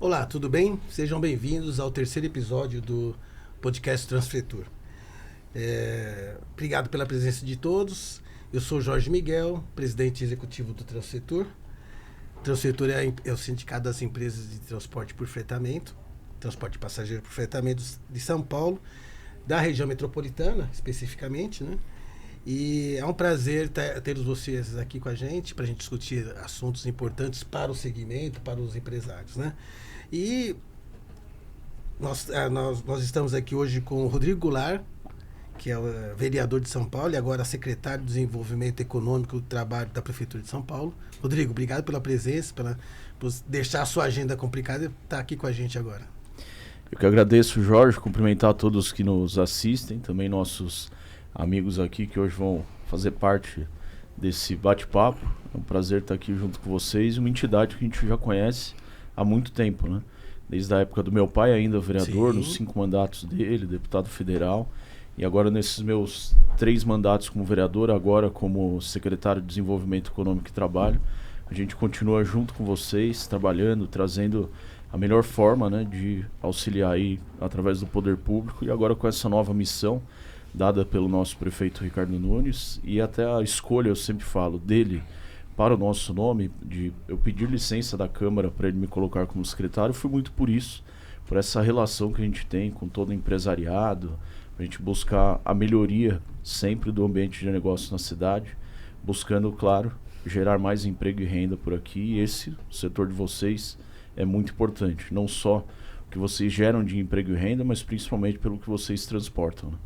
Olá, tudo bem? Sejam bem-vindos ao terceiro episódio do podcast Transfetur. Obrigado pela presença de todos. Eu sou Jorge Miguel, presidente executivo do Transfetur. Transfetur é o sindicato das empresas de transporte por fretamento, transporte de passageiro por fretamento de São Paulo, da região metropolitana, especificamente, né? E é um prazer ter vocês aqui com a gente, para a gente discutir assuntos importantes para o segmento, para os empresários, né? E nós estamos aqui hoje com o Rodrigo Goulart, que é o vereador de São Paulo e agora secretário de Desenvolvimento Econômico do Trabalho da Prefeitura de São Paulo. Rodrigo, obrigado pela presença, por deixar a sua agenda complicada e estar aqui com a gente agora. Eu que agradeço, Jorge, cumprimentar todos que nos assistem, também nossos amigos aqui que hoje vão fazer parte desse bate-papo. É um prazer estar aqui junto com vocês, uma entidade que a gente já conhece há muito tempo, né? Desde a época do meu pai ainda vereador, nos 5 mandatos dele, deputado federal, e agora nesses meus 3 mandatos como vereador, agora como secretário de Desenvolvimento Econômico e Trabalho, a gente continua junto com vocês, trabalhando, trazendo a melhor forma, né, de auxiliar aí através do poder público, e agora com essa nova missão dada pelo nosso prefeito Ricardo Nunes, e até a escolha, eu sempre falo, dele para o nosso nome, de eu pedir licença da Câmara para ele me colocar como secretário, foi muito por isso, por essa relação que a gente tem com todo o empresariado, para a gente buscar a melhoria sempre do ambiente de negócio na cidade, buscando, claro, gerar mais emprego e renda por aqui, e esse setor de vocês é muito importante, não só o que vocês geram de emprego e renda, mas principalmente pelo que vocês transportam, né?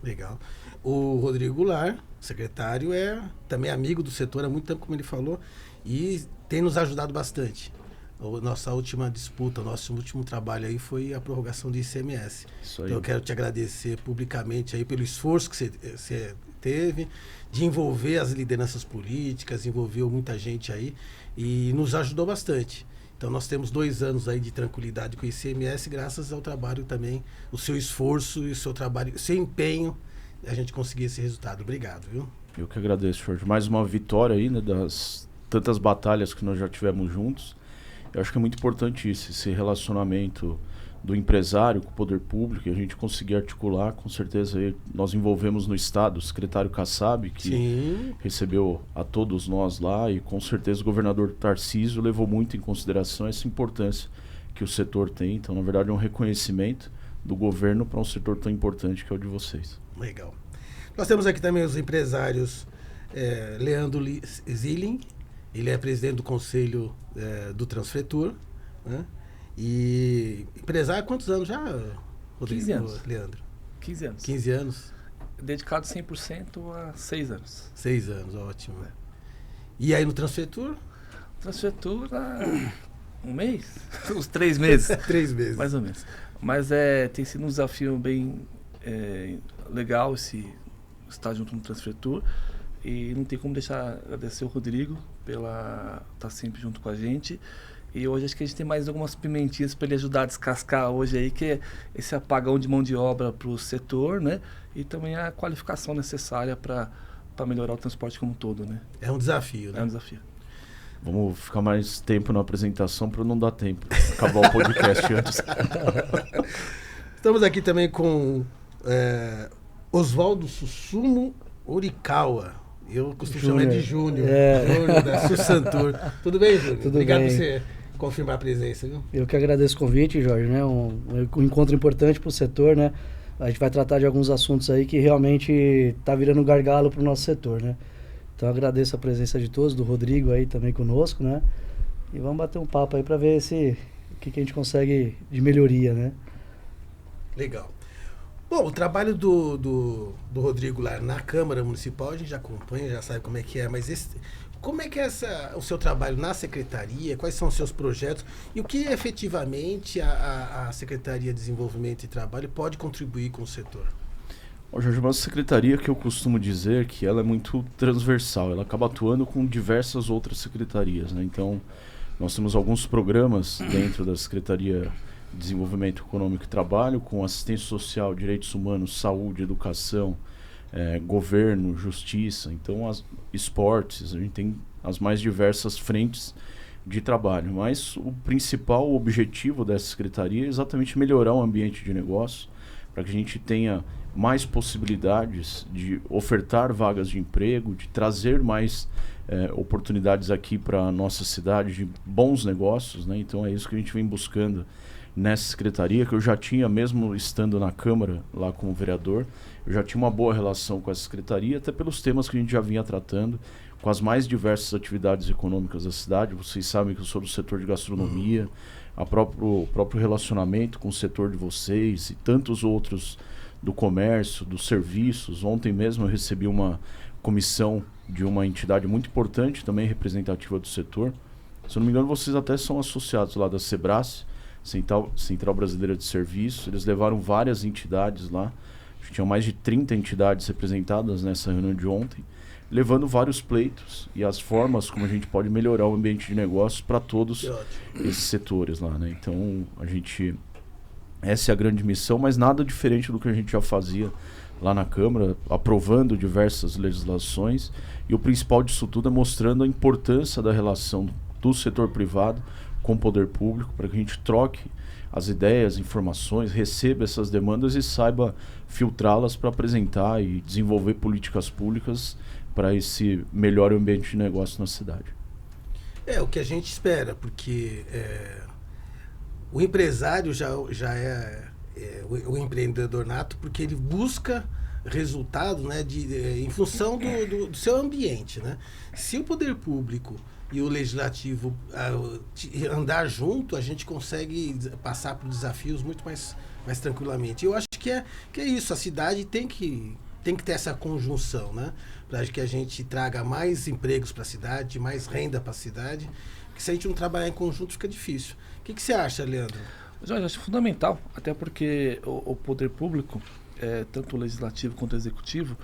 Legal. O Rodrigo Goulart, secretário, é também amigo do setor há muito tempo, como ele falou, e tem nos ajudado bastante. Nossa última disputa, o nosso último trabalho aí foi a prorrogação do ICMS. Isso aí. Então eu quero te agradecer publicamente aí pelo esforço que você teve de envolver as lideranças políticas, envolveu muita gente aí e nos ajudou bastante. Então nós temos 2 anos aí de tranquilidade com o ICMS, graças ao trabalho também, o seu esforço e o seu trabalho, o seu empenho, a gente conseguir esse resultado. Obrigado, viu? Eu que agradeço, Jorge. Mais uma vitória aí, né, das tantas batalhas que nós já tivemos juntos. Eu acho que é muito importante isso, esse relacionamento do empresário com o poder público, e a gente conseguir articular, com certeza aí, nós envolvemos no Estado o secretário Kassab, que Sim. recebeu a todos nós lá, e com certeza o governador Tarcísio levou muito em consideração essa importância que o setor tem. Então, na verdade, é um reconhecimento do governo para um setor tão importante que é o de vocês. Legal. Nós temos aqui também os empresários Leandro Zilling, ele é presidente do conselho do Transfetur, né? E empresário há quantos anos já, Rodrigo? 15 anos. Leandro? 15 anos. 15 anos? Dedicado 100% a 6 anos. 6 anos, ótimo. E aí no Transfetur? Transfetur há um mês? Uns 3 meses. 3 meses. Mais ou menos. Mas tem sido um desafio bem legal estar junto no Transfetur. E não tem como deixar de agradecer o Rodrigo pela estar sempre junto com a gente. E hoje acho que a gente tem mais algumas pimentinhas para ele ajudar a descascar hoje aí, que é esse apagão de mão de obra para o setor, né? E também a qualificação necessária para melhorar o transporte como um todo, né? É um desafio, né? É um desafio. Vamos ficar mais tempo na apresentação para não dar tempo, acabar o podcast antes. Estamos aqui também com Oswaldo Susumo Orikawa. Eu costumo chamar ele de Júnior. Júnior da Sussantur. Tudo bem, Júnior? Tudo Obrigado bem. por você confirmar a presença, viu? Eu que agradeço o convite, Jorge, né? Um encontro importante para o setor, né? A gente vai tratar de alguns assuntos aí que realmente está virando gargalo para o nosso setor, né? Então eu agradeço a presença de todos, do Rodrigo aí também conosco, né? E vamos bater um papo aí para ver o que a gente consegue de melhoria, né? Legal. Bom, o trabalho do Rodrigo lá na Câmara Municipal, a gente já acompanha, já sabe como é que é, mas como é que é o seu trabalho na Secretaria, quais são os seus projetos e o que efetivamente a Secretaria de Desenvolvimento e Trabalho pode contribuir com o setor? Jorge, uma secretaria que eu costumo dizer que ela é muito transversal, ela acaba atuando com diversas outras secretarias, né? Então, nós temos alguns programas dentro da Secretaria de Desenvolvimento Econômico e Trabalho, com assistência social, direitos humanos, saúde, educação, governo, justiça, então esportes, a gente tem as mais diversas frentes de trabalho. Mas o principal objetivo dessa secretaria é exatamente melhorar o ambiente de negócio, para que a gente tenha mais possibilidades de ofertar vagas de emprego, de trazer mais oportunidades aqui para a nossa cidade de bons negócios, né? Então é isso que a gente vem buscando nessa secretaria, que eu já tinha, mesmo estando na Câmara, lá como vereador, eu já tinha uma boa relação com essa secretaria, até pelos temas que a gente já vinha tratando, com as mais diversas atividades econômicas da cidade. Vocês sabem que eu sou do setor de gastronomia, o próprio relacionamento com o setor de vocês e tantos outros do comércio, dos serviços. Ontem mesmo eu recebi uma comissão de uma entidade muito importante, também representativa do setor. Se eu não me engano, vocês até são associados lá da Sebrae, Central Brasileira de Serviços. Eles levaram várias entidades lá, acho que tinham mais de 30 entidades representadas nessa reunião de ontem, levando vários pleitos e as formas como a gente pode melhorar o ambiente de negócios para todos esses setores lá, né? Então, essa é a grande missão, mas nada diferente do que a gente já fazia lá na Câmara, aprovando diversas legislações, e o principal disso tudo é mostrando a importância da relação do setor privado com o poder público, para que a gente troque as ideias, informações, receba essas demandas e saiba filtrá-las para apresentar e desenvolver políticas públicas para esse melhor ambiente de negócio na cidade. É o que a gente espera, porque o empresário já é o empreendedor nato, porque ele busca resultado, né, em função do seu ambiente, né? Se o poder público e o legislativo andar junto, a gente consegue passar por desafios muito mais tranquilamente. Eu acho que é isso, a cidade tem que ter essa conjunção, né? Para que a gente traga mais empregos para a cidade, mais renda para a cidade, porque se a gente não trabalhar em conjunto fica difícil. O que você acha, Leandro? Jorge, acho fundamental, até porque o poder público, tanto o legislativo quanto o executivo,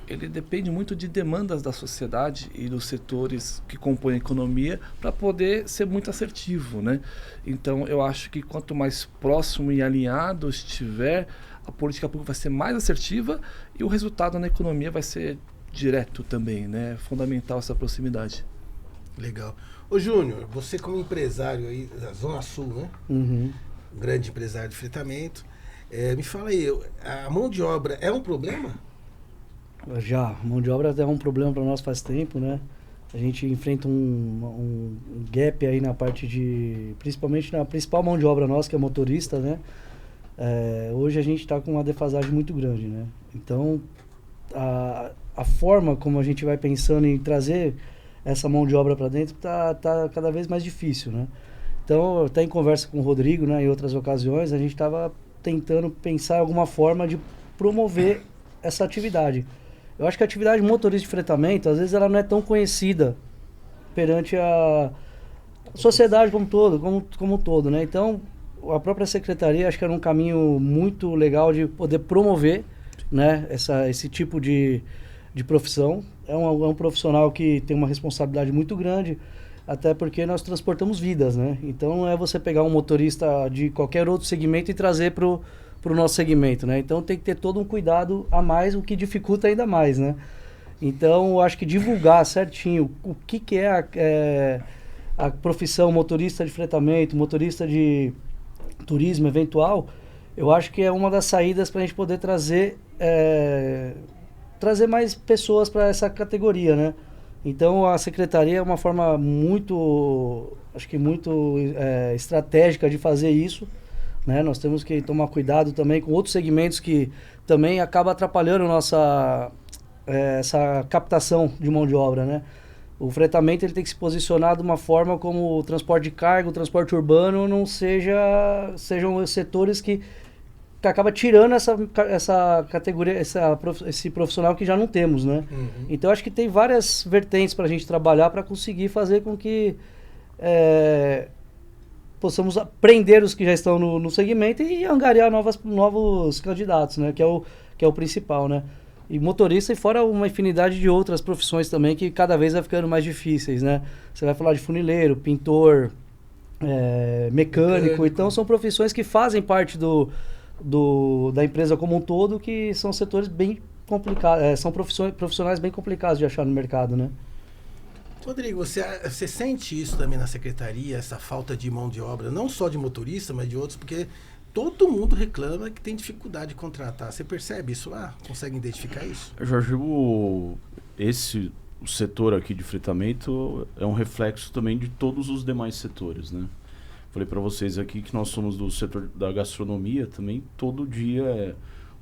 ele depende muito de demandas da sociedade e dos setores que compõem a economia para poder ser muito assertivo, né? Então, eu acho que quanto mais próximo e alinhado estiver, a política pública vai ser mais assertiva e o resultado na economia vai ser direto também, né? É fundamental essa proximidade. Legal. Ô Júnior, você como empresário aí da Zona Sul, né? Uhum. Um grande empresário de fretamento, me fala aí, a mão de obra é um problema? Já, mão de obra é um problema para nós faz tempo, né? A gente enfrenta um gap aí na parte principalmente na principal mão de obra nossa, que é motorista, né? Hoje a gente está com uma defasagem muito grande, né? Então, a forma como a gente vai pensando em trazer essa mão de obra para dentro tá cada vez mais difícil, né? Então, até em conversa com o Rodrigo, né, em outras ocasiões, a gente estava tentando pensar em alguma forma de promover essa atividade. Eu acho que a atividade motorista de fretamento, às vezes, ela não é tão conhecida perante a sociedade como um todo, né? Então, a própria secretaria, acho que era um caminho muito legal de poder promover, né, esse tipo de profissão. É um profissional que tem uma responsabilidade muito grande, até porque nós transportamos vidas, né? Então, não é você pegar um motorista de qualquer outro segmento e trazer para o nosso segmento, né? Então, tem que ter todo um cuidado a mais, o que dificulta ainda mais, né? Então, eu acho que divulgar certinho o que é a profissão motorista de fretamento, motorista de turismo eventual, eu acho que é uma das saídas para a gente poder trazer mais pessoas para essa categoria, né? Então, a secretaria é uma forma muito estratégica de fazer isso, né? Nós temos que tomar cuidado também com outros segmentos que também acabam atrapalhando essa captação de mão de obra, né? O fretamento ele tem que se posicionar de uma forma como o transporte de carga, o transporte urbano não sejam setores que acaba tirando essa categoria, esse profissional que já não temos, né? Uhum. Então, acho que tem várias vertentes para a gente trabalhar para conseguir fazer com que possamos prender os que já estão no segmento e angariar novos candidatos, né? Que é o principal, né? E motorista, e fora uma infinidade de outras profissões também que cada vez vai ficando mais difíceis, né? Você vai falar de funileiro, pintor, mecânico. Então, são profissões que fazem parte da empresa como um todo, que são setores bem complicados, são profissionais bem complicados de achar no mercado, né? Rodrigo, você sente isso também na secretaria, essa falta de mão de obra, não só de motorista, mas de outros, porque todo mundo reclama que tem dificuldade de contratar. Você percebe isso lá? Consegue identificar isso? Jorge, o setor aqui de fretamento é um reflexo também de todos os demais setores, né? Falei para vocês aqui que nós somos do setor da gastronomia também. Todo dia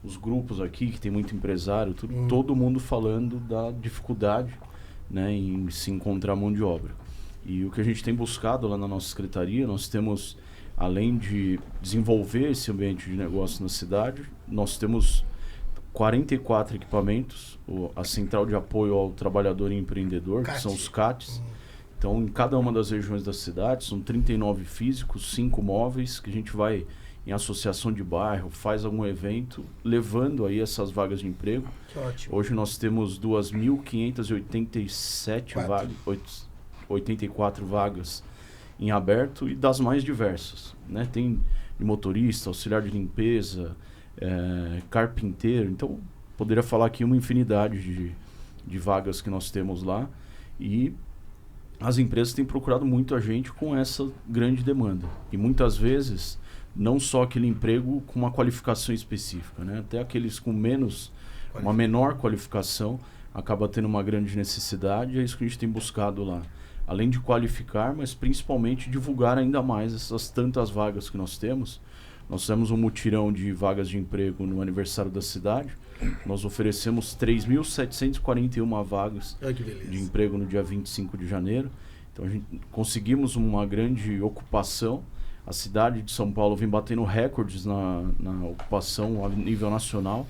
os grupos aqui, que tem muito empresário, todo mundo falando da dificuldade, né, em se encontrar mão de obra. E o que a gente tem buscado lá na nossa secretaria, nós temos, além de desenvolver esse ambiente de negócio na cidade, nós temos 44 equipamentos, a Central de Apoio ao Trabalhador e Empreendedor, que são os CATs. Então, em cada uma das regiões da cidade, são 39 físicos, 5 móveis, que a gente vai em associação de bairro, faz algum evento, levando aí essas vagas de emprego. Que ótimo. Hoje nós temos 2.587 vagas, 84 vagas em aberto e das mais diversas, né? Tem de motorista, auxiliar de limpeza, carpinteiro. Então, poderia falar aqui uma infinidade de vagas que nós temos lá. E as empresas têm procurado muito a gente com essa grande demanda. E muitas vezes, não só aquele emprego com uma qualificação específica, né? Até aqueles com uma menor qualificação, acaba tendo uma grande necessidade. É isso que a gente tem buscado lá. Além de qualificar, mas principalmente divulgar ainda mais essas tantas vagas que nós temos. Nós fizemos um mutirão de vagas de emprego no aniversário da cidade. Nós oferecemos 3.741 vagas de emprego no dia 25 de janeiro. Então, conseguimos uma grande ocupação. A cidade de São Paulo vem batendo recordes na ocupação a nível nacional.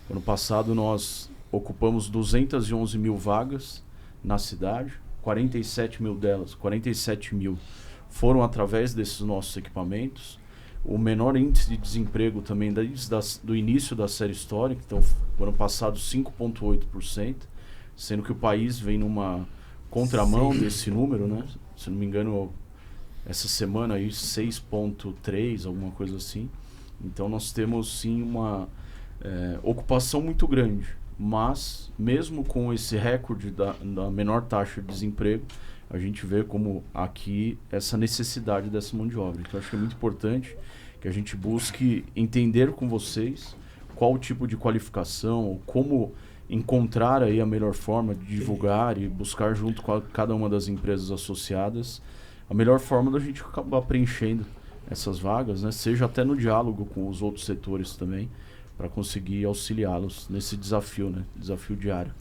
Ano passado, nós ocupamos 211 mil vagas na cidade. 47 mil delas, 47 mil foram através desses nossos equipamentos. O menor índice de desemprego também do início da série histórica, então ano passado 5,8%, sendo que o país vem numa contramão desse número, né? Se não me engano, essa semana aí 6,3%, alguma coisa assim. Então nós temos sim uma ocupação muito grande, mas mesmo com esse recorde da menor taxa de desemprego, a gente vê como aqui essa necessidade dessa mão de obra. Então acho que é muito importante que a gente busque entender com vocês qual o tipo de qualificação, como encontrar aí a melhor forma de divulgar e buscar junto com cada uma das empresas associadas a melhor forma da gente acabar preenchendo essas vagas, né? Seja até no diálogo com os outros setores também, para conseguir auxiliá-los nesse desafio, né? Desafio diário.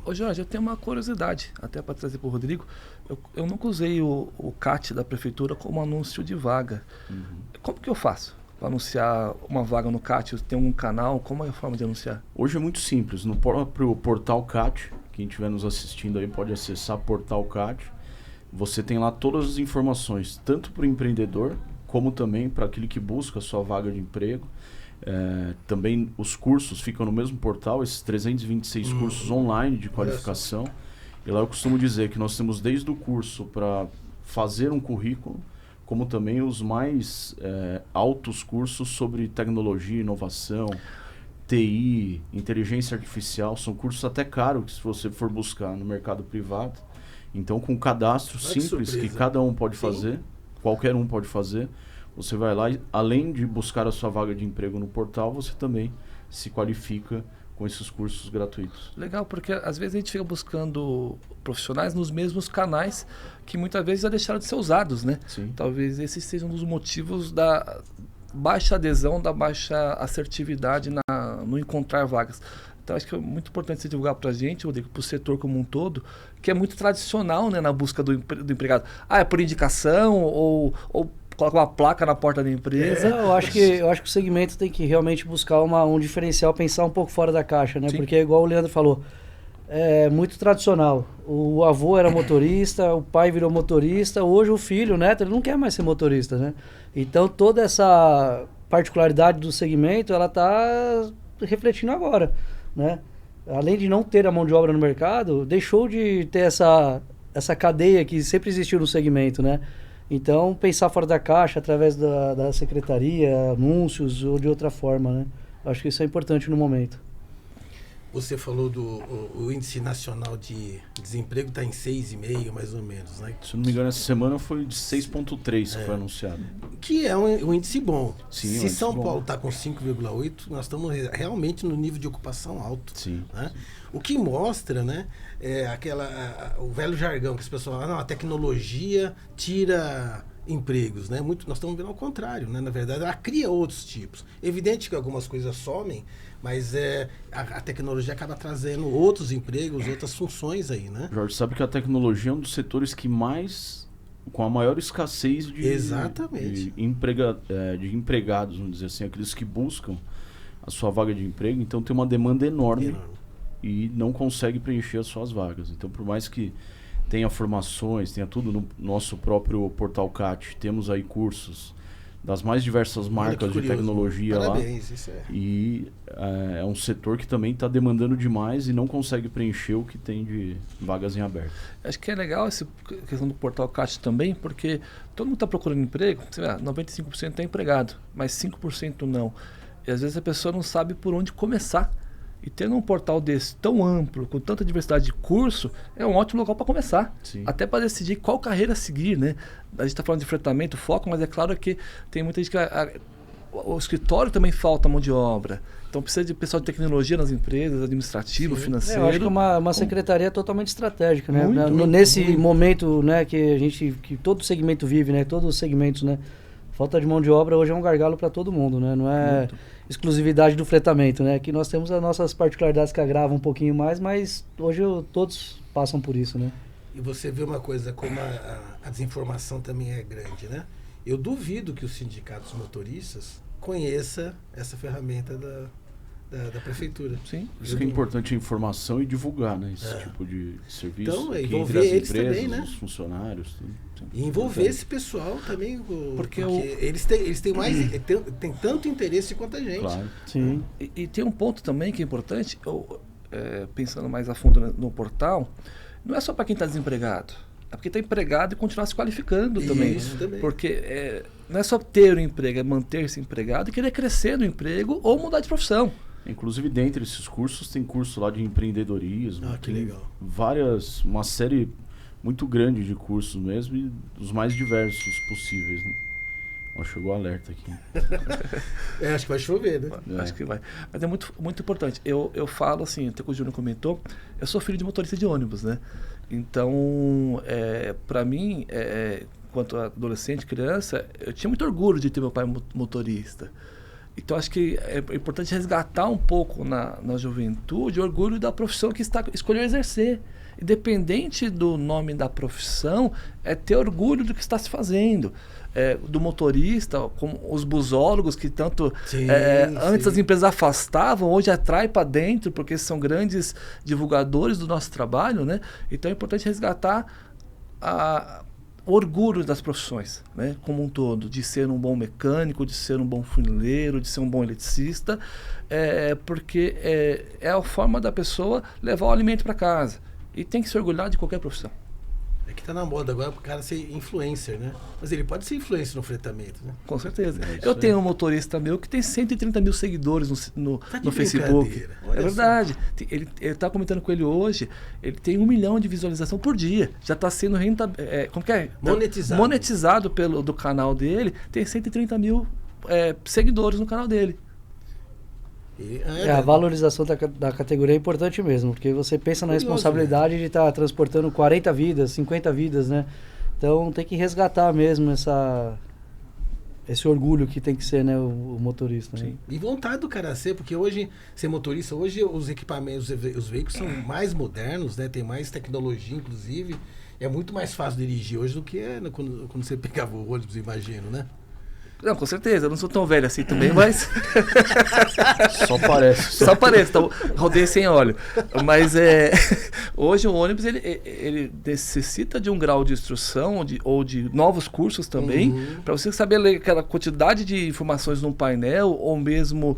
Ô Jorge, eu tenho uma curiosidade, até para trazer para o Rodrigo. Eu nunca usei o CAT da prefeitura como anúncio de vaga. Como que eu faço para anunciar uma vaga no CAT? Tem um canal? Como é a forma de anunciar? Hoje é muito simples. No próprio portal CAT, quem estiver nos assistindo aí pode acessar portal CAT. Você tem lá todas as informações, tanto para o empreendedor, como também para aquele que busca a sua vaga de emprego. Também os cursos ficam no mesmo portal, esses 326 cursos online de qualificação. E lá eu costumo dizer que nós temos desde o curso para fazer um currículo, como também os mais altos cursos sobre tecnologia, inovação, TI, inteligência artificial. São cursos até caros se você for buscar no mercado privado. Então, com um cadastro simples que cada um pode fazer, qualquer um pode fazer, você vai lá e, além de buscar a sua vaga de emprego no portal, você também se qualifica com esses cursos gratuitos. Legal, porque às vezes a gente fica buscando profissionais nos mesmos canais que muitas vezes já deixaram de ser usados, né? Sim. Talvez esse seja um dos motivos da baixa adesão, da baixa assertividade no encontrar vagas. Então acho que é muito importante você divulgar para a gente, Rodrigo, para o setor como um todo, que é muito tradicional, né, na busca do empregado. É por indicação ou coloca uma placa na porta da empresa. Eu acho que o segmento tem que realmente buscar um diferencial, pensar um pouco fora da caixa, né? Sim. Porque, igual o Leandro falou, é muito tradicional. O avô era motorista, o pai virou motorista, hoje o filho, o neto, ele não quer mais ser motorista, né? Então, toda essa particularidade do segmento, ela está refletindo agora, né? Além de não ter a mão de obra no mercado, deixou de ter essa cadeia que sempre existiu no segmento, né? Então, pensar fora da caixa, através da secretaria, anúncios ou de outra forma, né? Acho que isso é importante no momento. Você falou o índice nacional de desemprego está em 6,5 mais ou menos, né? Se eu não me engano, essa semana foi de 6,3 que foi anunciado. Que é um índice bom. Sim, Se São Paulo está com 5,8, nós estamos realmente no nível de ocupação alto. Sim. Né? O que mostra, né, o velho jargão que as pessoas falam, não, a tecnologia tira empregos, né? Nós estamos vendo ao contrário, né? Na verdade, ela cria outros tipos. Evidente que algumas coisas somem, mas a tecnologia acaba trazendo outros empregos, outras funções aí, né? Jorge, sabe que a tecnologia é um dos setores que com a maior escassez Exatamente. de empregados, vamos dizer assim, aqueles que buscam a sua vaga de emprego, então tem uma demanda enorme e não consegue preencher as suas vagas. Então, por mais que tenha formações, tenha tudo no nosso próprio portal CAT, temos aí cursos das mais diversas marcas de tecnologia. Parabéns, lá. Isso E é um setor que também está demandando demais e não consegue preencher o que tem de vagas em aberto. Acho que é legal essa questão do portal CAT também, porque todo mundo está procurando emprego, 95% está empregado, mas 5% não. E às vezes a pessoa não sabe por onde começar. E tendo um portal desse tão amplo, com tanta diversidade de curso, é um ótimo local para começar. Sim. Até para decidir qual carreira seguir, né? A gente está falando de fretamento, foco, mas é claro que tem muita gente que... o escritório também falta mão de obra. Então precisa de pessoal de tecnologia nas empresas, administrativo, financeiro. Eu acho que é uma secretaria totalmente estratégica, né? Muito, nesse momento, né, que todo segmento vive, né? Todos os segmentos, né? Falta de mão de obra hoje é um gargalo para todo mundo, né? Não é exclusividade do fretamento, né? Aqui nós temos as nossas particularidades que agravam um pouquinho mais, mas hoje todos passam por isso, né? E você vê uma coisa, como a desinformação também é grande, né? Eu duvido que os sindicatos motoristas conheçam essa ferramenta da prefeitura. Sim. Isso que é importante, a informação e divulgar, né? Esse tipo de serviço. Então, que envolver entre as eles empresas, também, né? os funcionários. Tudo. E envolver esse pessoal também, porque eles têm tem tanto interesse quanto a gente. Claro. Sim. E tem um ponto também que é importante, pensando mais a fundo no portal, não é só para quem está desempregado. É porque está empregado e continuar se qualificando também. Isso também. Porque não é só ter um emprego, é manter-se empregado e querer crescer no emprego ou mudar de profissão. Inclusive, dentre esses cursos, tem curso lá de empreendedorismo. Ah, que legal. Uma série muito grande de cursos mesmo e dos mais diversos possíveis, né? Ó, chegou o alerta aqui. Acho que vai chover, né? Acho que vai. Mas é muito, muito importante. Eu falo assim, até que o Júnior comentou, eu sou filho de motorista de ônibus, né? Então, para mim, enquanto adolescente, criança, eu tinha muito orgulho de ter meu pai motorista. Então, acho que é importante resgatar um pouco na juventude o orgulho da profissão que escolheu exercer. Independente do nome da profissão, é ter orgulho do que está se fazendo. Do motorista, como os busólogos que tanto antes as empresas afastavam, hoje atrai para dentro, porque são grandes divulgadores do nosso trabalho, né? Então é importante resgatar o orgulho das profissões, né? Como um todo, de ser um bom mecânico, de ser um bom funileiro, de ser um bom eletricista, porque é a forma da pessoa levar o alimento para casa. E tem que se orgulhar de qualquer profissão. É que tá na moda agora pro cara ser influencer, né? Mas ele pode ser influencer no fretamento, né? Com certeza. Eu tenho um motorista meu que tem 130 mil seguidores no Facebook. É verdade. Ele tá comentando com ele hoje, ele tem 1 milhão de visualização por dia. Já está sendo monetizado do canal dele. Tem 130 mil seguidores no canal dele. A valorização da categoria é importante mesmo, porque você pensa na responsabilidade de estar transportando 40 vidas, 50 vidas, né? Então tem que resgatar mesmo esse orgulho que tem que ser, né, o motorista. Né? E vontade do cara ser, porque hoje, ser motorista, hoje os equipamentos, os veículos são mais modernos, né? Tem mais tecnologia, inclusive. É muito mais fácil dirigir hoje do que quando você pegava o ônibus, imagino, né? Não, com certeza, eu não sou tão velho assim também, mas... Só parece. Só parece, então, rodei sem óleo. Mas hoje o ônibus ele necessita de um grau de instrução ou de novos cursos também, para você saber ler aquela quantidade de informações num painel, ou mesmo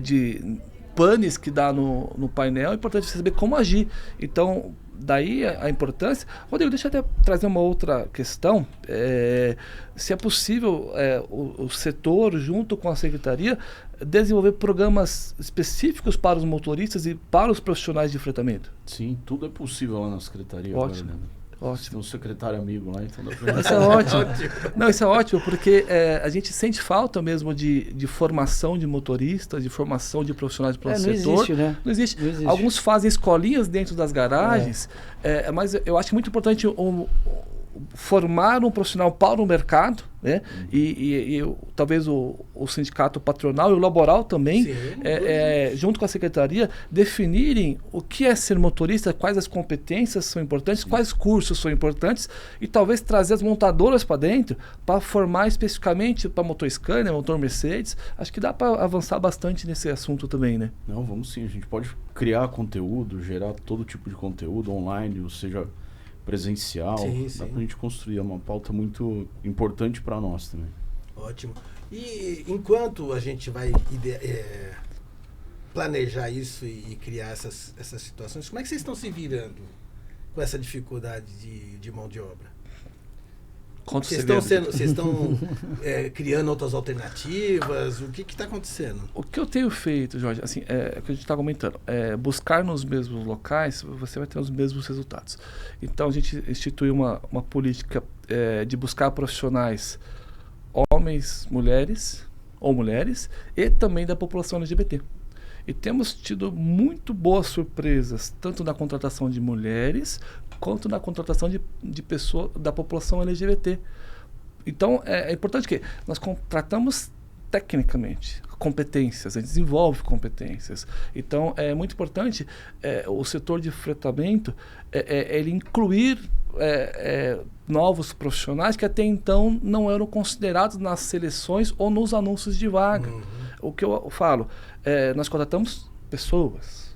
de panes que dá no painel. É importante você saber como agir. Então, daí a importância. Rodrigo, deixa eu até trazer uma outra questão. Se é possível o setor, junto com a secretaria, desenvolver programas específicos para os motoristas e para os profissionais de fretamento. Sim, tudo é possível lá na secretaria. Ótimo. Agora, né? Ótimo. Tem um secretário amigo lá, então dá pra... Isso é ótimo. Não, isso é ótimo, porque a gente sente falta mesmo de formação de motoristas, de formação de profissionais para o setor. Existe, né? Não existe. Alguns fazem escolinhas dentro das garagens, mas eu acho muito importante formar um profissional para o mercado, né? E talvez o sindicato patronal e o laboral também, junto com a secretaria, definirem o que é ser motorista, quais as competências são importantes, quais cursos são importantes, e talvez trazer as montadoras para dentro para formar especificamente para motor Scania, motor Mercedes. Acho que dá para avançar bastante nesse assunto também, né? Não, vamos sim. A gente pode criar conteúdo, gerar todo tipo de conteúdo online, ou seja, presencial. Dá pra gente construir. É uma pauta muito importante para nós também. Ótimo. E enquanto a gente vai planejar isso e criar essas situações, como é que vocês estão se virando com essa dificuldade de mão de obra? Vocês estão criando outras alternativas? O que está acontecendo? O que eu tenho feito, Jorge, assim, o que a gente está comentando, buscar nos mesmos locais, você vai ter os mesmos resultados. Então a gente instituiu uma política de buscar profissionais, homens, mulheres, ou mulheres, e também da população LGBT. E temos tido muito boas surpresas, tanto na contratação de mulheres, quanto na contratação de pessoas da população LGBT. Então, é importante que nós contratamos tecnicamente competências, a gente desenvolve competências. Então, é muito importante o setor de fretamento ele incluir novos profissionais que até então não eram considerados nas seleções ou nos anúncios de vaga. O que eu falo, nós contratamos pessoas.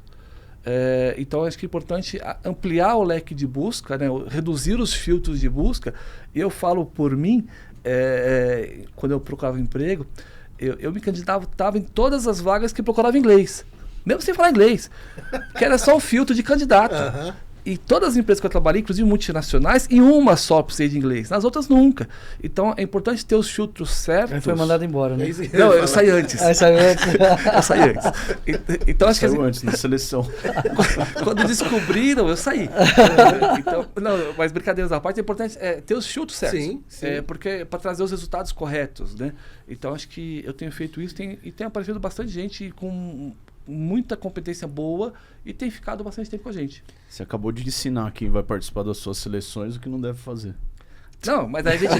Então, acho que é importante ampliar o leque de busca, né? Reduzir os filtros de busca. Eu falo por mim, quando eu procurava emprego, eu me candidatava em todas as vagas que procurava inglês, mesmo sem falar inglês, que era só um filtro de candidato. E todas as empresas que eu trabalhei, inclusive multinacionais, em uma só precisei de inglês, nas outras nunca. Então é importante ter os filtros certos. Aí foi mandado embora, né? Não, eu saí antes. Aí saiu antes. Eu saí antes. Então acho que saiu antes, na seleção. Quando descobriram, eu saí. Então, não, mas brincadeiras à parte, é importante ter os filtros certos. Sim. Porque para trazer os resultados corretos, né? Então acho que eu tenho feito isso e tem aparecido bastante gente com muita competência boa e tem ficado bastante tempo com a gente. Você acabou de ensinar quem vai participar das suas seleções o que não deve fazer. Não, mas a gente,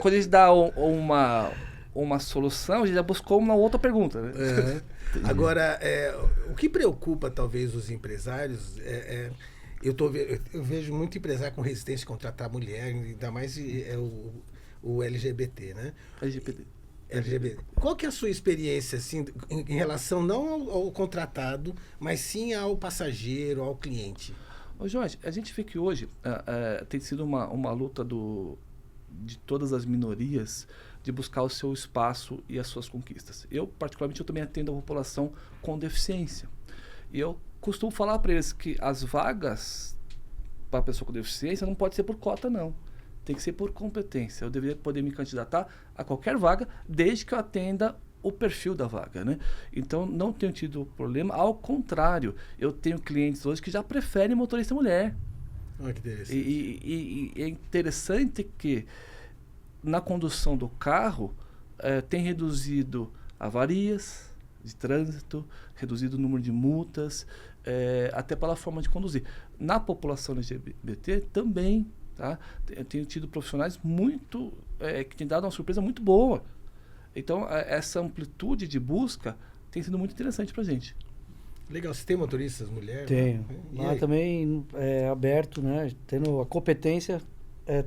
quando a gente dá uma solução, a gente já buscou uma outra pergunta. Né? Agora, o que preocupa talvez os empresários eu vejo muito empresário com resistência a contratar mulher, ainda mais o LGBT, né? LGBT. Qual que é a sua experiência assim, em relação não ao contratado, mas sim ao passageiro, ao cliente? Ô Jorge, a gente vê que hoje tem sido uma luta de todas as minorias de buscar o seu espaço e as suas conquistas. Eu, particularmente, eu também atendo a população com deficiência. E eu costumo falar para eles que as vagas para a pessoa com deficiência não pode ser por cota, não. Tem que ser por competência. Eu deveria poder me candidatar a qualquer vaga, desde que eu atenda o perfil da vaga, né? Então, não tenho tido problema. Ao contrário, eu tenho clientes hoje que já preferem motorista mulher. Olha que interessante. E é interessante que, na condução do carro, tem reduzido avarias de trânsito, reduzido o número de multas, até pela forma de conduzir. Na população LGBT também. Tá? Eu tenho tido profissionais que têm dado uma surpresa muito boa. Então, essa amplitude de busca tem sido muito interessante para a gente. Legal. Você tem motoristas mulheres? Tenho. Lá também é aberto, né? Tendo a competência,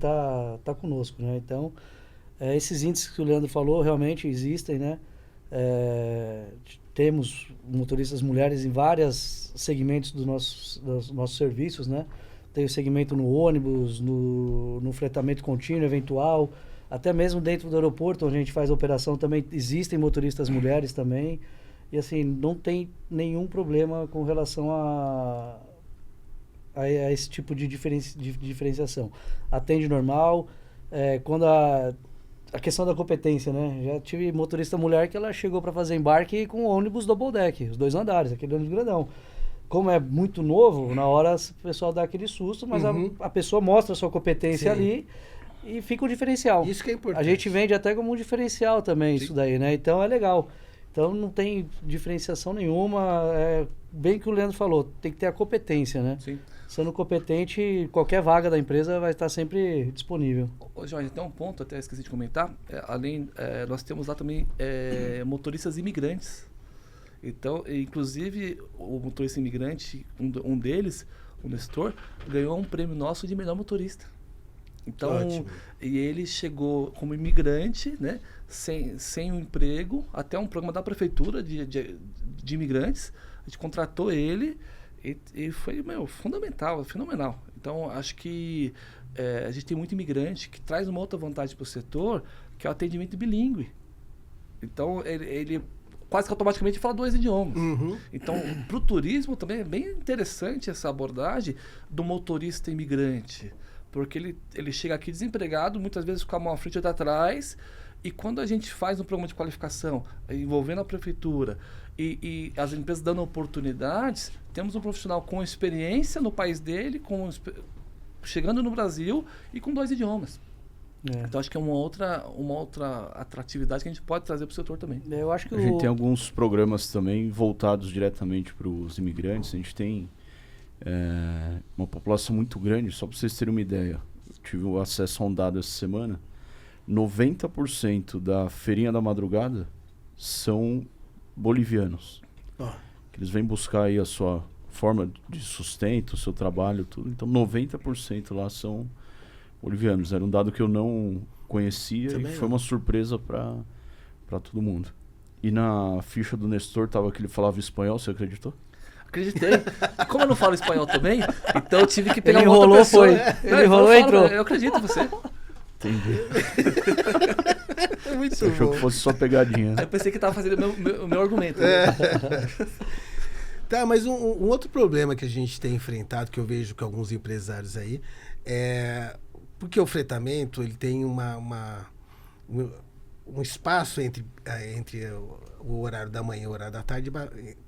tá conosco, né? Então, esses índices que o Leandro falou realmente existem, né? Temos motoristas mulheres em vários segmentos dos nossos serviços, né? Tem o segmento no ônibus, no fretamento contínuo, eventual, até mesmo dentro do aeroporto, onde a gente faz a operação, também existem motoristas mulheres também. E assim, não tem nenhum problema com relação a esse tipo de diferenciação. Atende normal, quando a questão da competência, né? Já tive motorista mulher que ela chegou para fazer embarque com ônibus double deck, os 2 andares, aquele ônibus grandão. Como é muito novo, na hora o pessoal dá aquele susto, mas a pessoa mostra a sua competência ali e fica um diferencial. Isso que é importante. A gente vende até como um diferencial também, isso daí, né? Então é legal. Então não tem diferenciação nenhuma, bem que o Leandro falou, tem que ter a competência, né? Sim. Sendo competente, qualquer vaga da empresa vai estar sempre disponível. Ô, Jorge, tem um ponto, até esqueci de comentar, nós temos lá também motoristas imigrantes. Então, inclusive, o motorista imigrante, um deles, o Nestor, ganhou um prêmio nosso de melhor motorista. Então, Ótimo. E ele chegou como imigrante, né, sem um emprego, até um programa da prefeitura de imigrantes. A gente contratou ele e foi, fundamental, fenomenal. Então, acho que a gente tem muito imigrante que traz uma outra vantagem para o setor, que é o atendimento bilíngue. Então, ele quase que automaticamente fala 2 idiomas. Então, para o turismo também é bem interessante essa abordagem do motorista imigrante. Porque ele chega aqui desempregado, muitas vezes com a mão à frente e outra atrás, e quando a gente faz um programa de qualificação envolvendo a prefeitura e as empresas dando oportunidades, temos um profissional com experiência no país dele, chegando no Brasil e com 2 idiomas. Então acho que é uma outra atratividade que a gente pode trazer para o setor também. Eu acho que a gente tem alguns programas também voltados diretamente para os imigrantes. A gente tem uma população muito grande, só para vocês terem uma ideia. Eu tive acesso a um dado essa semana. 90% da feirinha da madrugada são bolivianos. Que eles vêm buscar aí a sua forma de sustento, o seu trabalho, tudo. Então 90% lá são bolivianos. Era um dado que eu não conhecia também, e foi uma surpresa para todo mundo. E na ficha do Nestor tava que ele falava espanhol, você acreditou? Acreditei. Como eu não falo espanhol também, então eu tive que pegar ele uma outra pessoa. Ele enrolou e entrou. Eu acredito em você. Entendi. Muito Você achou bom. que fosse só pegadinha, né? Eu pensei que tava fazendo o meu argumento. Né? Tá, mas um outro problema que a gente tem enfrentado, que eu vejo com alguns empresários aí, porque o fretamento ele tem um espaço entre o horário da manhã e o horário da tarde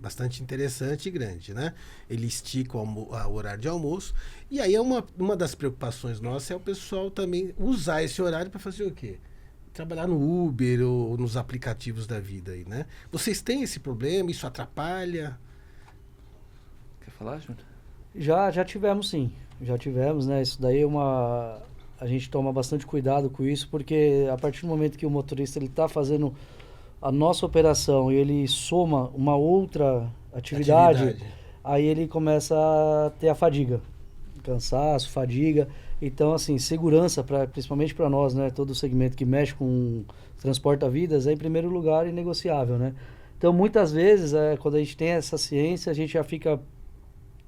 bastante interessante e grande, né? Ele estica o horário de almoço, e aí uma das preocupações nossas é o pessoal também usar esse horário para fazer o quê? Trabalhar no Uber ou nos aplicativos da vida aí, né? Vocês têm esse problema? Isso atrapalha? Quer falar, Júnior? Já tivemos, sim. Já tivemos, né? Isso daí a gente toma bastante cuidado com isso, porque a partir do momento que o motorista está fazendo a nossa operação e ele soma uma outra atividade, aí ele começa a ter a fadiga. Cansaço, fadiga. Então, assim, segurança, principalmente para nós, né? Todo o segmento que mexe com transporta vidas é, em primeiro lugar, inegociável, né? Então, muitas vezes, quando a gente tem essa ciência, a gente já fica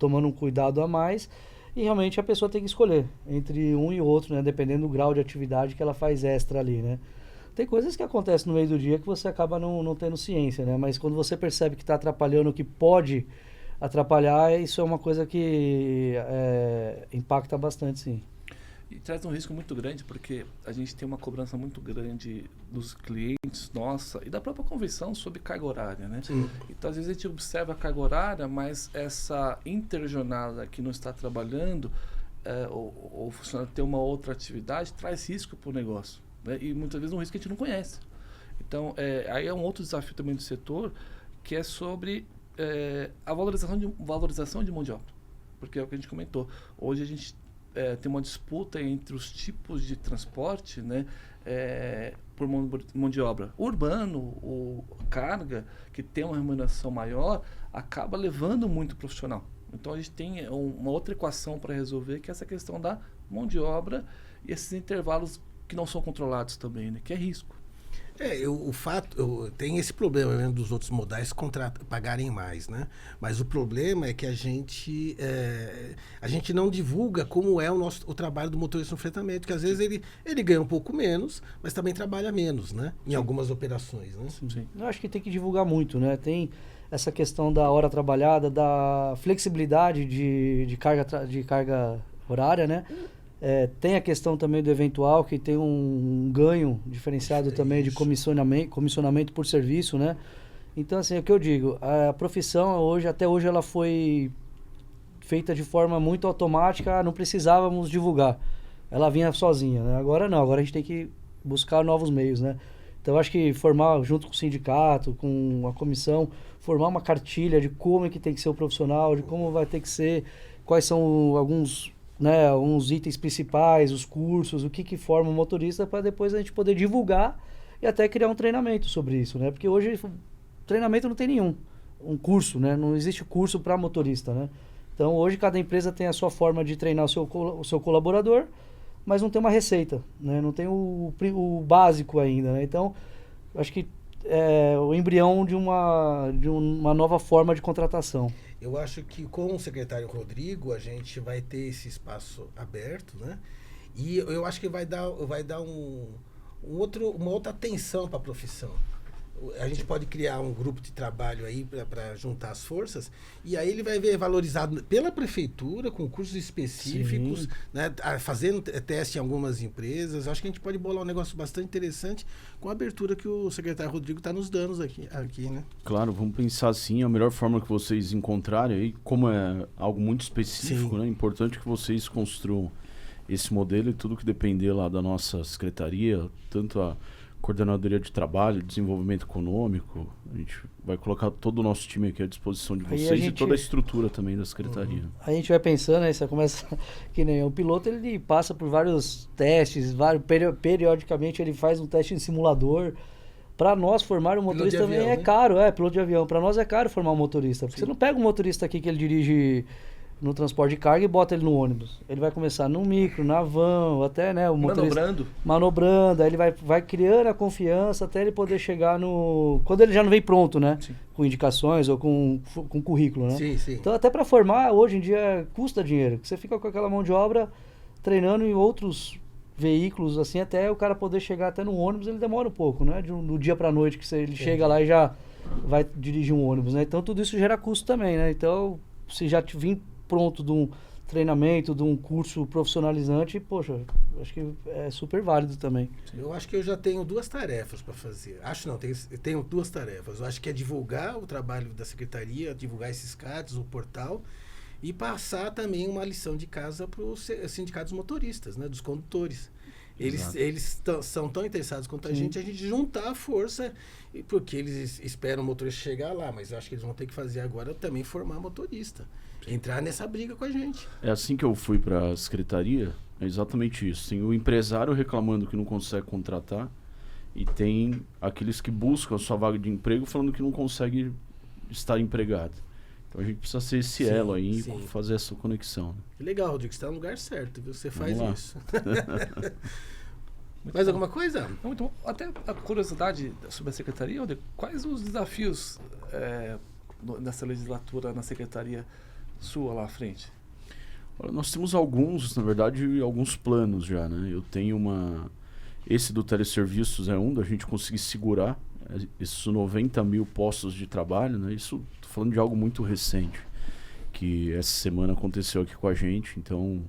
tomando um cuidado a mais. E realmente a pessoa tem que escolher entre um e outro, né? Dependendo do grau de atividade que ela faz extra ali, né? Tem coisas que acontecem no meio do dia que você acaba não tendo ciência, né? Mas quando você percebe que está atrapalhando, que pode atrapalhar, isso é uma coisa que impacta bastante, sim. E traz um risco muito grande, porque a gente tem uma cobrança muito grande dos clientes, nossa, e da própria convenção sobre carga horária, né? Sim. Então, às vezes a gente observa a carga horária, mas essa interjornada que não está trabalhando, ou o funcionário ter uma outra atividade, traz risco para o negócio, né? E muitas vezes um risco que a gente não conhece. Então, aí é um outro desafio também do setor, que é sobre a valorização de mão de obra. Porque é o que a gente comentou. Hoje a gente tem uma disputa entre os tipos de transporte, né, por mão de obra. O urbano, o carga, que tem uma remuneração maior, acaba levando muito profissional. Então a gente tem uma outra equação para resolver, que é essa questão da mão de obra e esses intervalos que não são controlados também, né, que é risco. O fato, tem esse problema, né, dos outros modais pagarem mais, né? Mas o problema é que a gente não divulga como é o trabalho do motorista no fretamento, que às vezes ele ganha um pouco menos, mas também trabalha menos, né? Em algumas operações, né? Sim. Eu acho que tem que divulgar muito, né? Tem essa questão da hora trabalhada, da flexibilidade de carga horária, né? Tem a questão também do eventual, que tem um ganho diferenciado também de comissionamento por serviço, né? Então, assim, é o que eu digo, a profissão até hoje ela foi feita de forma muito automática, não precisávamos divulgar. Ela vinha sozinha, né? Agora não, agora a gente tem que buscar novos meios, né? Então, eu acho que formar, junto com o sindicato, com a comissão, formar uma cartilha de como é que tem que ser o profissional, de como vai ter que ser, quais são alguns itens principais, os cursos, o que forma o motorista, para depois a gente poder divulgar e até criar um treinamento sobre isso, né? Porque hoje treinamento não tem nenhum, um curso, né? Não existe curso para motorista, né? Então hoje cada empresa tem a sua forma de treinar o seu colaborador, mas não tem uma receita, né? Não tem o básico ainda, né? Então acho que é o embrião de uma nova forma de contratação. Eu acho que com o secretário Rodrigo a gente vai ter esse espaço aberto, né? E eu acho que vai dar uma outra atenção para a profissão. A gente pode criar um grupo de trabalho aí para juntar as forças, e aí ele vai ver valorizado pela prefeitura, com cursos específicos, né, fazendo teste em algumas empresas. Acho que a gente pode bolar um negócio bastante interessante com a abertura que o secretário Rodrigo está nos dando aqui, né? Claro, vamos pensar assim, a melhor forma que vocês encontrarem aí, como é algo muito específico, né? É importante que vocês construam esse modelo, e tudo que depender lá da nossa secretaria, tanto a coordenadoria de trabalho, desenvolvimento econômico, a gente vai colocar todo o nosso time aqui à disposição de vocês e toda a estrutura também da secretaria. A gente vai pensando, aí você começa, que nem o piloto, ele passa por vários testes, periodicamente ele faz um teste em simulador. Para nós formar um motorista também avião, né? Caro, piloto de avião. Para nós é caro formar um motorista, porque você não pega um motorista aqui que ele dirige no transporte de carga e bota ele no ônibus. Ele vai começar no micro, na van, até, né, o motorista manobrando, aí ele vai criando a confiança até ele poder chegar quando ele já não vem pronto, né? Sim. Com indicações ou com currículo, né? Sim. Então, até para formar, hoje em dia, custa dinheiro. Você fica com aquela mão de obra treinando em outros veículos, assim, até o cara poder chegar até no ônibus, ele demora um pouco, né? Do dia para noite que ele chega lá e já vai dirigir um ônibus, né? Então, tudo isso gera custo também, né? Então, se já vir pronto de um treinamento, de um curso profissionalizante, poxa, acho que é super válido também. Eu acho que eu já tenho 2 tarefas para fazer. Tenho 2 tarefas. Eu acho que é divulgar o trabalho da secretaria, divulgar esses CADs, o portal, e passar também uma lição de casa para os sindicatos motoristas, né, dos condutores. Eles são tão interessados quanto a gente juntar a força, porque eles esperam o motorista chegar lá, mas eu acho que eles vão ter que fazer agora também formar motorista. Entrar nessa briga com a gente. É assim que eu fui para a secretaria, é exatamente isso. Tem o empresário reclamando que não consegue contratar, e tem aqueles que buscam a sua vaga de emprego falando que não consegue estar empregado. Então a gente precisa ser esse elo aí e fazer essa conexão. Legal, Rodrigo, você está no lugar certo, viu? Você faz isso. Mais alguma coisa? Muito bom. Até a curiosidade sobre a secretaria, quais os desafios nessa legislatura na secretaria sua lá à frente? Olha, nós temos alguns, na verdade, alguns planos já, né? Eu tenho esse do teleserviços é da gente conseguir segurar esses 90 mil postos de trabalho, né? Isso, tô falando de algo muito recente, que essa semana aconteceu aqui com a gente. Então,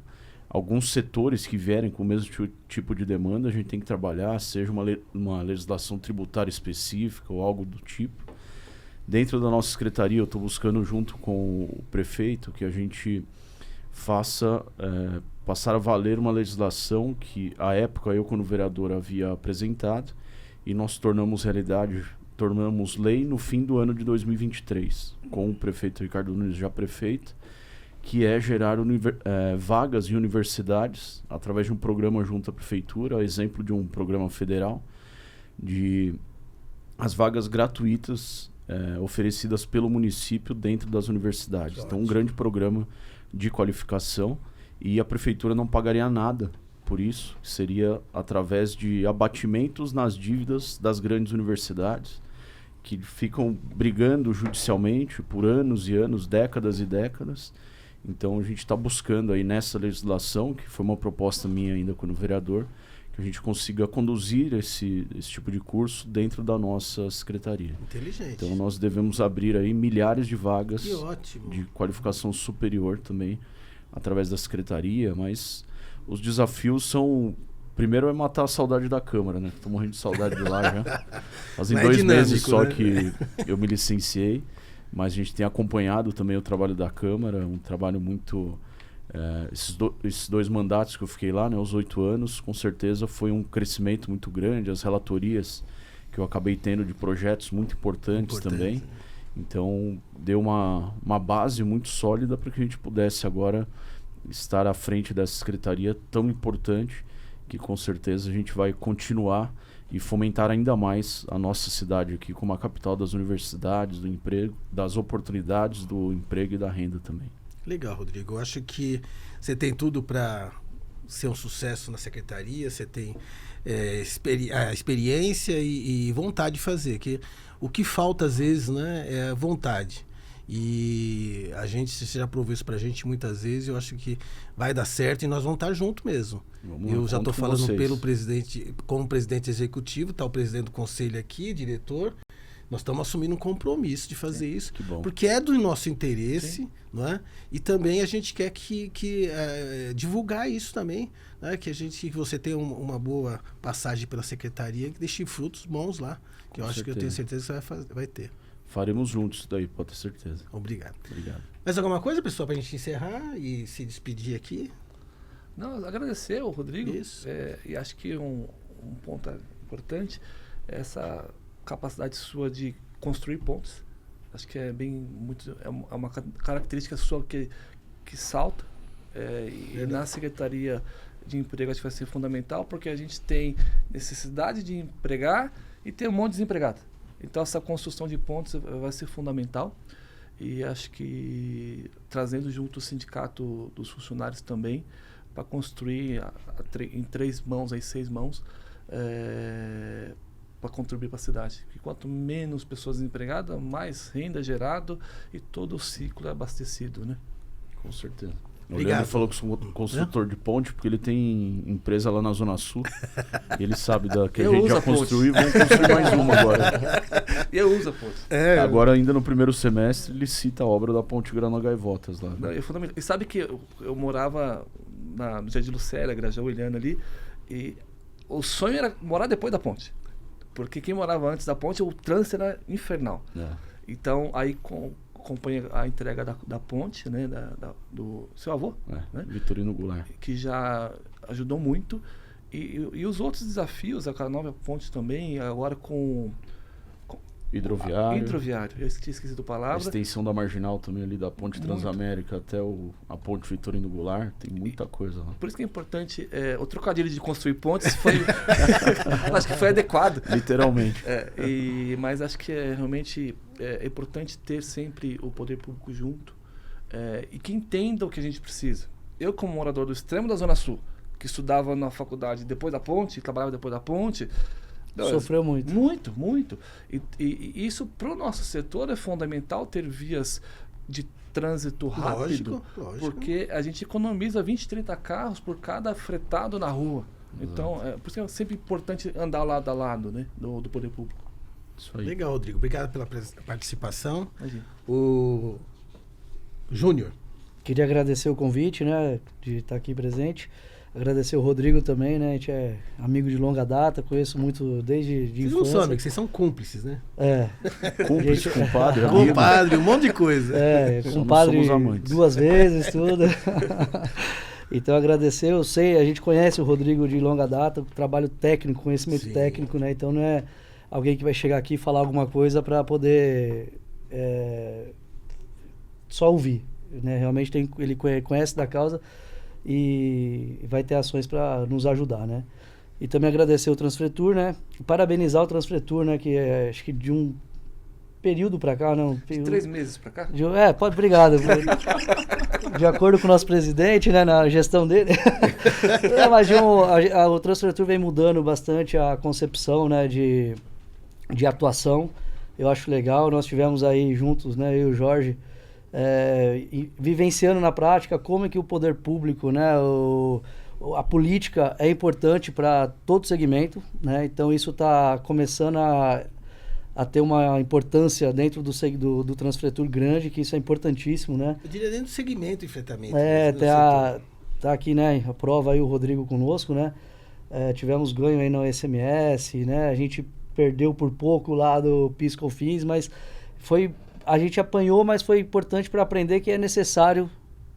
alguns setores que vierem com o mesmo tipo de demanda, a gente tem que trabalhar, seja uma legislação tributária específica ou algo do tipo. Dentro da nossa secretaria, eu estou buscando, junto com o prefeito, que a gente faça passar a valer uma legislação que, à época, eu, como vereador, havia apresentado, e nós tornamos lei no fim do ano de 2023, com o prefeito Ricardo Nunes já prefeito, que é gerar vagas em universidades através de um programa junto à prefeitura, a exemplo de um programa federal, de as vagas gratuitas oferecidas pelo município dentro das universidades. Então, um grande programa de qualificação, e a prefeitura não pagaria nada por isso, que seria através de abatimentos nas dívidas das grandes universidades, que ficam brigando judicialmente por anos e anos, décadas e décadas. Então a gente está buscando aí nessa legislação, que foi uma proposta minha ainda quando vereador, que a gente consiga conduzir esse tipo de curso dentro da nossa secretaria. Inteligente. Então nós devemos abrir aí milhares de vagas Que ótimo. de qualificação superior também, através da secretaria, mas os desafios são... Primeiro é matar a saudade da Câmara, né? Tô morrendo de saudade de lá já. Fazem Mas é 2 meses dinâmico, só né? que eu me licenciei, mas a gente tem acompanhado também o trabalho da Câmara, um trabalho muito... esses 2 mandatos que eu fiquei lá, né, os 8 anos, com certeza foi um crescimento muito grande, as relatorias que eu acabei tendo de projetos muito importantes também. Então, deu uma base muito sólida para que a gente pudesse agora estar à frente dessa secretaria tão importante, que com certeza a gente vai continuar e fomentar ainda mais a nossa cidade aqui como a capital das universidades, do emprego, das oportunidades do emprego e da renda também. Legal, Rodrigo. Eu acho que você tem tudo para ser um sucesso na secretaria, você tem a experiência e vontade de fazer. Que o que falta às vezes, né, é vontade. E a gente, você já provou isso pra gente muitas vezes, eu acho que vai dar certo e nós vamos estar juntos mesmo. Eu já estou falando pelo presidente, como presidente executivo, está o presidente do conselho aqui, diretor. Nós estamos assumindo um compromisso de fazer isso, porque é do nosso interesse, não é? E também a gente quer que divulgar isso também, né? Que você tenha uma boa passagem pela secretaria, que deixe frutos bons lá, que eu acho que eu tenho certeza que você vai ter. Faremos juntos isso daí, pode ter certeza. Obrigado. Obrigado. Mais alguma coisa, pessoal, para a gente encerrar e se despedir aqui? Não, agradecer ao Rodrigo. Isso. E acho que um ponto importante é essa capacidade sua de construir pontes. Acho que é uma característica sua que salta. E na Secretaria de Emprego acho que vai ser fundamental, porque a gente tem necessidade de empregar e tem um monte de desempregado. Então essa construção de pontes vai ser fundamental. E acho que trazendo junto o sindicato dos funcionários também, para construir em 3 mãos, aí 6 mãos, para contribuir para a cidade. Porque quanto menos pessoas desempregadas, mais renda gerado e todo o ciclo é abastecido, né? Com certeza. O Obrigado. Leandro falou que sou construtor de ponte, porque ele tem empresa lá na Zona Sul. E ele sabe que a gente já construiu e vamos construir mais uma agora. E eu uso a ponte. Agora, ainda no primeiro semestre, ele cita a obra da Ponte Grana-Gaivotas lá. Né? E sabe que eu morava no Jardim Lucélia, Grajaú, Ilhana ali, e o sonho era morar depois da ponte. Porque quem morava antes da ponte, o trânsito era infernal. Então, aí acompanha a entrega da ponte, né, do seu avô, né, Vitorino Goulart, que já ajudou muito. E os outros desafios, aquela nova ponte também, agora com hidroviário, eu tinha esquecido a palavra. A extensão da marginal também ali da ponte Transamérica até a ponte Vitorino Goulart, tem muita coisa lá. Por isso que é importante, o trocadilho de construir pontes foi, acho que foi adequado. Literalmente. Mas acho que realmente é importante ter sempre o poder público junto e que entenda o que a gente precisa. Eu, como morador do extremo da Zona Sul, que estudava na faculdade depois da ponte, trabalhava depois da ponte, sofreu muito. Muito, muito. E isso para o nosso setor é fundamental, ter vias de trânsito rápido, lógico. Porque a gente economiza 20, 30 carros por cada fretado na rua. Então, por isso é sempre importante andar lado a lado, né, do poder público. Isso aí. Legal, Rodrigo. Obrigado pela participação. Imagina. O Júnior. Queria agradecer o convite, né, de estar aqui presente. Agradecer o Rodrigo também, né? A gente é amigo de longa data, conheço muito desde de Vocês infância. não são amigos, vocês são cúmplices, né? Cúmplice, compadre, amigo. Compadre, um monte de coisa. Compadre somos amantes. 2 vezes, tudo. Então agradecer, eu sei, a gente conhece o Rodrigo de longa data, trabalho técnico, conhecimento técnico, né? Então não é alguém que vai chegar aqui e falar alguma coisa para poder só ouvir, né? Realmente ele conhece da causa e vai ter ações para nos ajudar, né? E também agradecer o Transfretur, né? Parabenizar o Transfretur, né? Que acho que de um período para cá, não? De 3 meses para cá? Obrigado. de acordo com o nosso presidente, né, na gestão dele. Mas o Transfretur vem mudando bastante a concepção, né, de atuação. Eu acho legal. Nós tivemos aí juntos, né, eu e o Jorge, vivenciando na prática como é que o poder público, né, a política é importante para todo segmento, né? Então isso está começando a ter uma importância dentro do Transfretur grande, que isso é importantíssimo, né? Eu diria dentro do segmento de enfrentamento. Tá aqui, né, a prova aí o Rodrigo conosco, né? Tivemos ganho aí no SMS, né? A gente perdeu por pouco lá do PIS/COFINS, mas a gente apanhou, mas foi importante para aprender que é necessário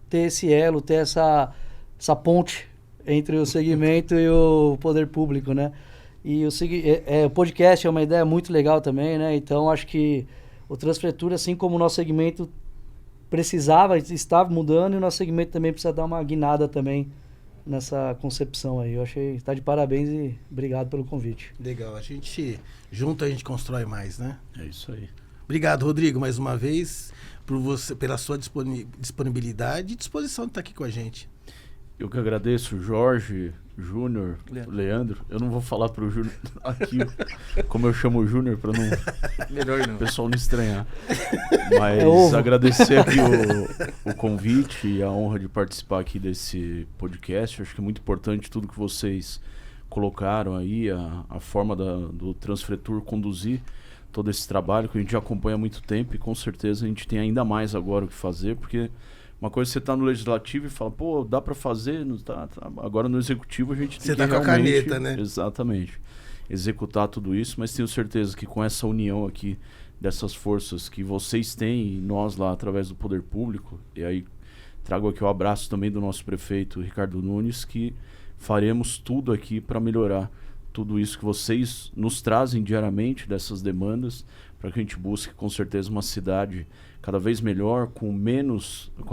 ter esse elo, ter essa ponte entre o segmento e o poder público, né? E o podcast é uma ideia muito legal também, né? Então, acho que o Transfretur, assim como o nosso segmento estava mudando, e o nosso segmento também precisa dar uma guinada também nessa concepção aí. Eu achei, está de parabéns e obrigado pelo convite. Legal, junto a gente constrói mais, né? É isso aí. Obrigado, Rodrigo, mais uma vez, pela sua disponibilidade e disposição de estar aqui com a gente. Eu que agradeço, Jorge, Júnior, Leandro. Eu não vou falar pro Júnior aqui como eu chamo o Júnior para o pessoal não estranhar. Mas agradecer aqui o convite e a honra de participar aqui desse podcast. Acho que é muito importante tudo que vocês colocaram aí, a forma do Transfretur conduzir todo esse trabalho que a gente já acompanha há muito tempo, e com certeza a gente tem ainda mais agora o que fazer, porque uma coisa você tá no legislativo e fala, pô, dá para fazer, não tá. Agora no executivo a gente tem você tá com a caneta, né? Exatamente. Executar tudo isso, mas tenho certeza que com essa união aqui dessas forças que vocês têm e nós lá através do poder público, e aí trago aqui o abraço também do nosso prefeito Ricardo Nunes, que faremos tudo aqui para melhorar tudo isso que vocês nos trazem diariamente dessas demandas, para que a gente busque com certeza uma cidade cada vez melhor, com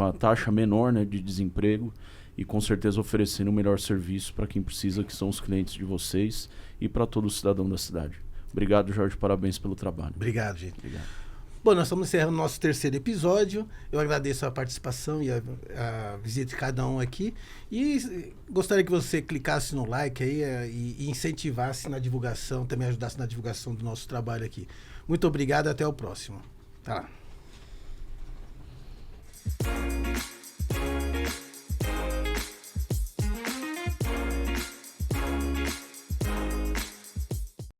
a taxa menor, né, de desemprego, e com certeza oferecendo o melhor serviço para quem precisa, que são os clientes de vocês, e para todo cidadão da cidade. Obrigado, Jorge, parabéns pelo trabalho. Obrigado, gente. Obrigado. Bom, nós estamos encerrando o nosso 3º episódio. Eu agradeço a participação e a visita de cada um aqui. E gostaria que você clicasse no like aí e incentivasse na divulgação, também ajudasse na divulgação do nosso trabalho aqui. Muito obrigado, até o próximo. Tá lá.